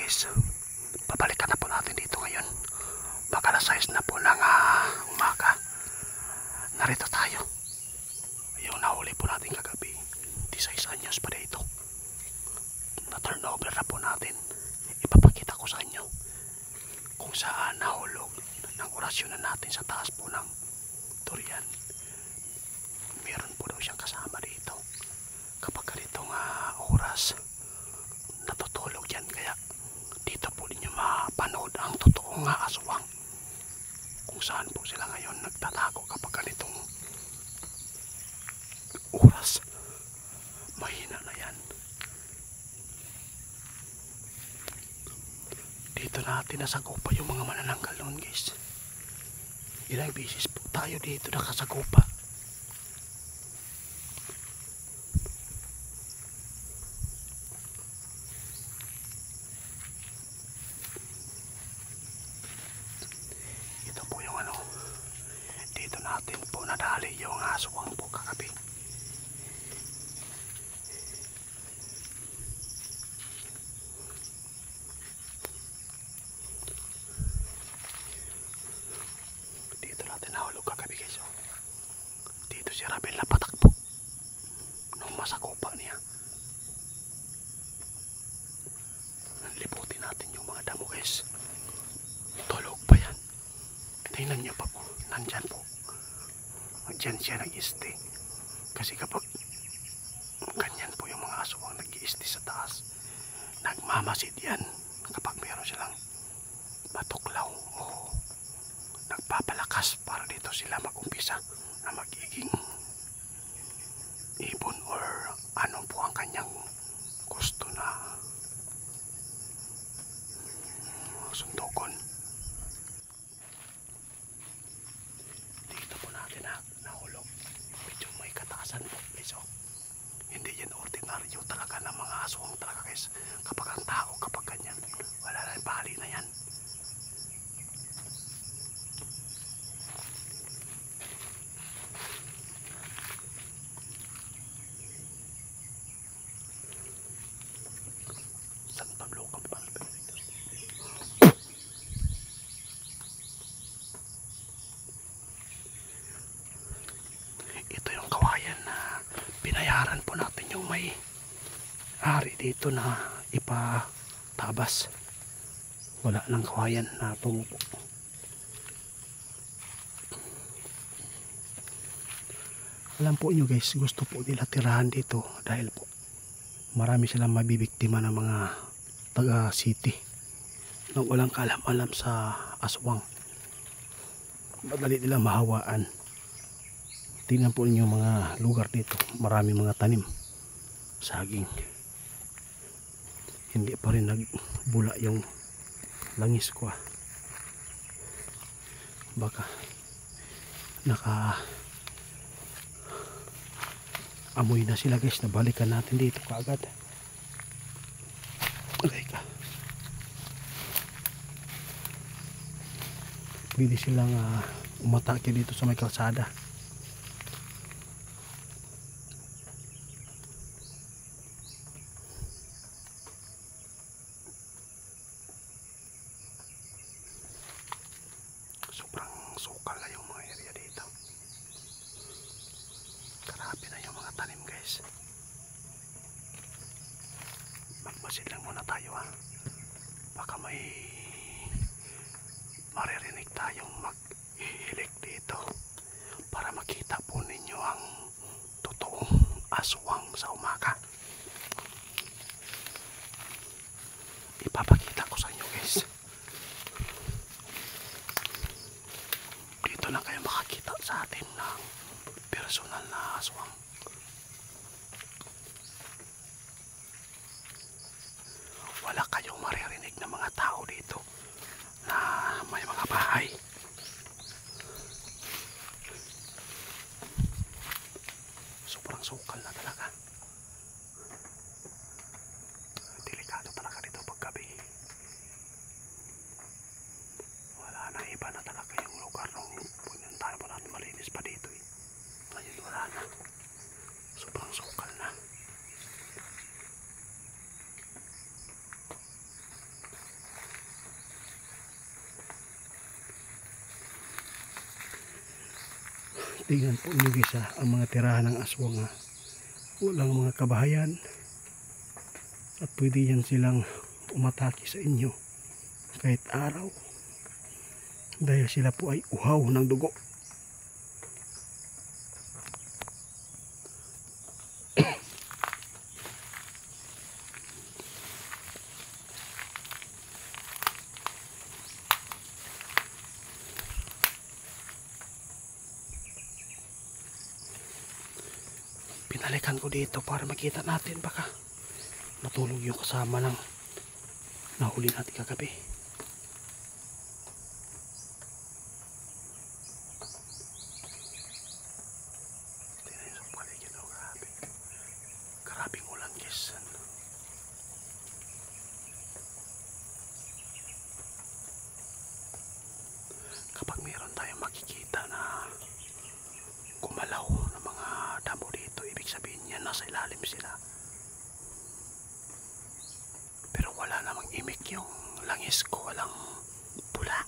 guys, babalikan na po natin dito ngayon. Baka alas 6 na po ng umaga. Narito tayo. Yung nahuli po natin kagabi, 16 anyos pa dito. Na turnover na po natin. Ipapakita ko sa inyo kung saan nahulog ng orasyonan natin sa taas po ng durian. Meron po daw siyang kasama dito. Kapag ganitong oras, natutulog yan. Kaya dito po ninyo mapanood ang totoong aswang. Kung saan po sila ngayon nagtatago kapag ganitong oras. Mahina na yan. Dito natin nasagupa yung mga manananggal noon, guys. Ilang beses po tayo dito nakasagupa. Ito po yung dito natin po nadali yung aswang po kagabi. Dito si Rabel napatakbo nung masakupa niya. Liputin natin yung mga damo, guys. Tulog pa yan. Tingnan nyo pa po. Nandyan po. Diyan siya nag-iiste. Kasi kapag ganyan po yung mga aswang nag-iiste sa taas, nagmamasid yan kapag meron silang matuklaw o nagpapalakas para dito sila mag-umpisa na magiging ibon or ano po ang kanyang gusto na suntukan. Dito po natin nahulog. Medyo may kataasan po, guys. Hindi yan ordinaryo talaga ng mga aswang talaga, guys. Kapag ang tao, kapag ganyan, wala na yung bali na yan. Ito yung kawayan na binayaran po natin yung may ari dito na ipatabas. Wala ng kawayan na tumupo. Alam po nyo, guys, gusto po nila tirahan dito dahil po marami silang mabibiktima ng mga taga city na walang kalam-alam sa aswang. Madali nilang mahawaan. Tingnan po ninyo mga lugar dito. Marami mga tanim. Saging. Hindi pa rin nagbula yung langis ko. Baka amoy na sila, guys. Nabalikan natin dito kaagad. Okay ka. Pwede silang umatake dito sa may kalsada. Sobrang sukal na yung mga area dito. Grabe na yung mga tanim, guys. Magmasid lang muna tayo, baka may maririnig tayong maghihilik dito para makita po ninyo ang totoong aswang sa umaga. Ipapakita ko sa inyo, guys. Dito lang kayo makakita sa atin ng personal na aswang. Wala kayong maririnig na mga tao dito na may mga bahay. Sobrang sukal na talaga. Delikado talaga dito paggabi. Wala na, iba na talaga yung lugar nung pununtahan po natin. Malinis pa dito ngayon wala na. Sobrang sukal na. Tingnan po nyo guys ang mga tirahan ng aswang walang mga kabahayan at pwede yan silang umatake sa inyo kahit araw dahil sila po ay uhaw ng dugo. Pinalikan ko dito para makita natin baka matulog yung kasama ng nahuli natin kagabi. Tingnan yung paligid, grabe. Grabing ulan guys. Kapag mayroon tayong makikita na gumalaw ng mga damo dito, ibig sabihin yan nasa ilalim sila. Pero wala namang imik yung langis ko, walang pula.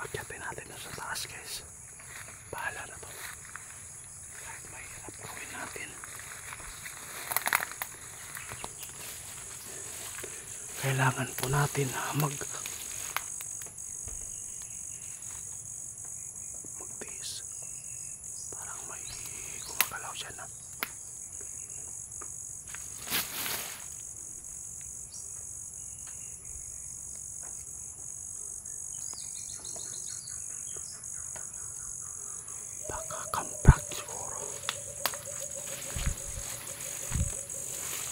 Akyatin natin na sa taas guys. Bahala na to. Kahit mahirap gawin natin. Kailangan po natin magtiis. Parang may gumagalaw dyan Baka kamprak siguro.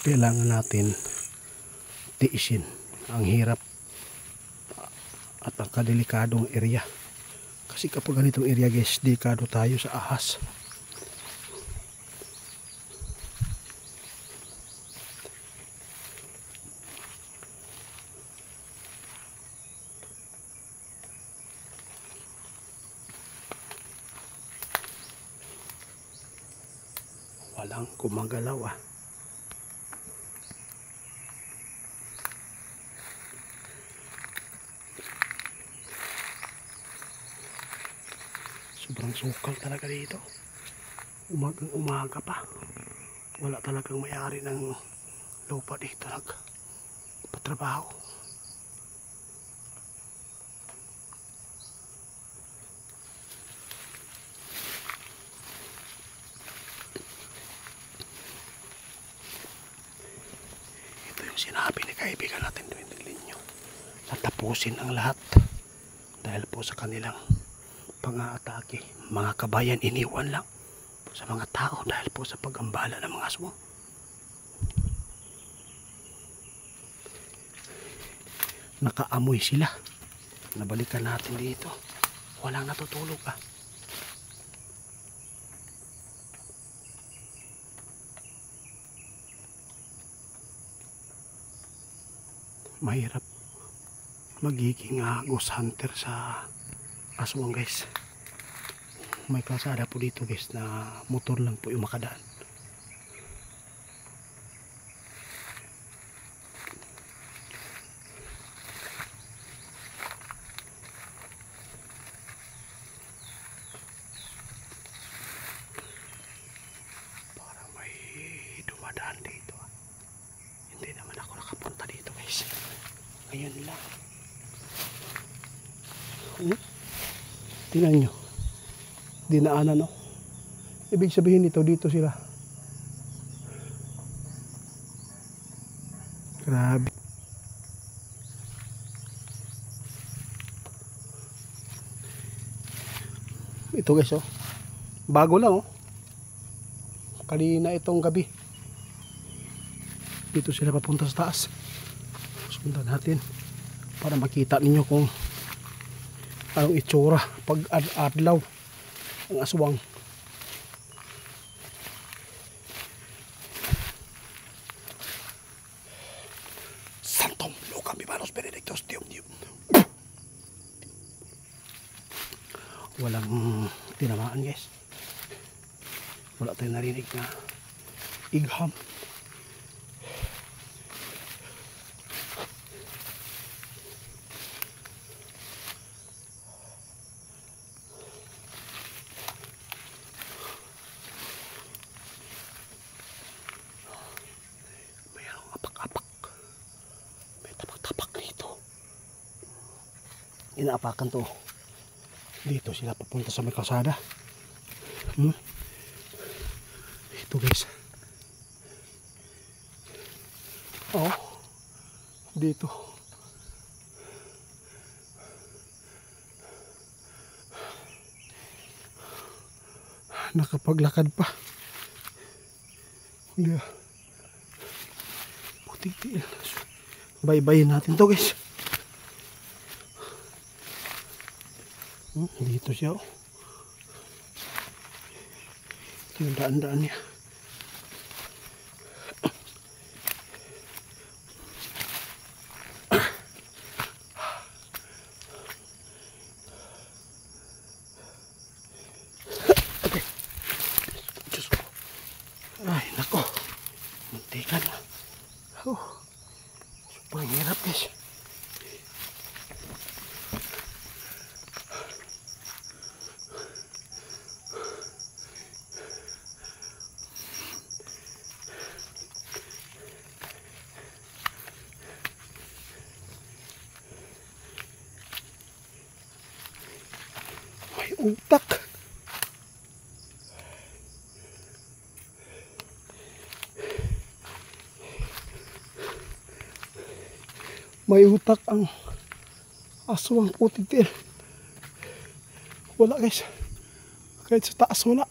Kailangan natin tiisin ang hirap at ang kadelikadong area kasi kapag ganitong area guys, delikado tayo sa ahas. Walang gumagalaw Sobrang sukal talaga dito. Umagang umaga pa. Wala talagang may-ari ng lupa dito nagpatrabaho. Ito yung sinabi ni kaibigan natin Dwindling Linyo. Tatapusin ang lahat dahil po sa kanilang pang-aatake. Mga kabayan iniwan lang sa mga tao dahil po sa pagambala ng mga aswang. Nakaamoy sila. Nabalikan natin dito. Walang natutulog Mahirap magiging ghost hunter sa aswang guys. May kalsada po dito guys na motor lang po yung makadaan. Parang may dumadaan dito Hindi naman ako nakapunta dito guys. Ngayon lang. Tingnan nyo, dinaanan ibig sabihin dito sila. Grabe. Ito guys bago lang kanina itong gabi dito sila papunta sa taas. Sundan natin para makita ninyo kung anong itsura pag adlaw ang aswang. Santom Lucam Vivanos Benedictus Dium. Walang tinamaan guys. Wala tayong narinig na igham. Mayroong apak-apak. May tapak-tapak dito. Inaapakan to. Dito sila papunta sa may kalsada. Ito guys. Oh, dito. Nakapaglakad pa. Hindi. Putik-tiil. Baybayin natin to guys. Dito siya. Oh. Ito yung daan-daan niya. Okay. Diyos ko. Ay, nako. Muntikan na. Super hirap guys. May utak. May utak ang aswang putik-tiil. Wala guys. Kahit sa taas wala.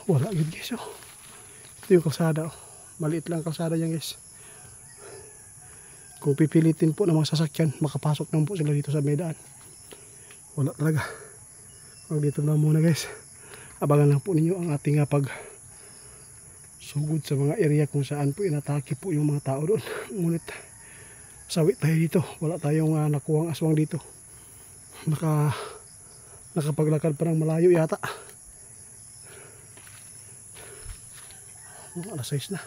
Wala yun guys. Oh. Ito yung kalsada. Oh. Maliit lang kalsada yan guys. Kung pipilitin po ng mga sasakyan, makapasok naman po sila dito sa medaan. Wala talaga. Huwag dito na muna guys. Abangan lang po ninyo ang ating pag sugod sa mga area kung saan po inatake po yung mga tao doon. Ngunit sawi tayo dito. Wala tayong nakuhang aswang dito. Nakapaglakad pa ng malayo yata. Alas 6 na.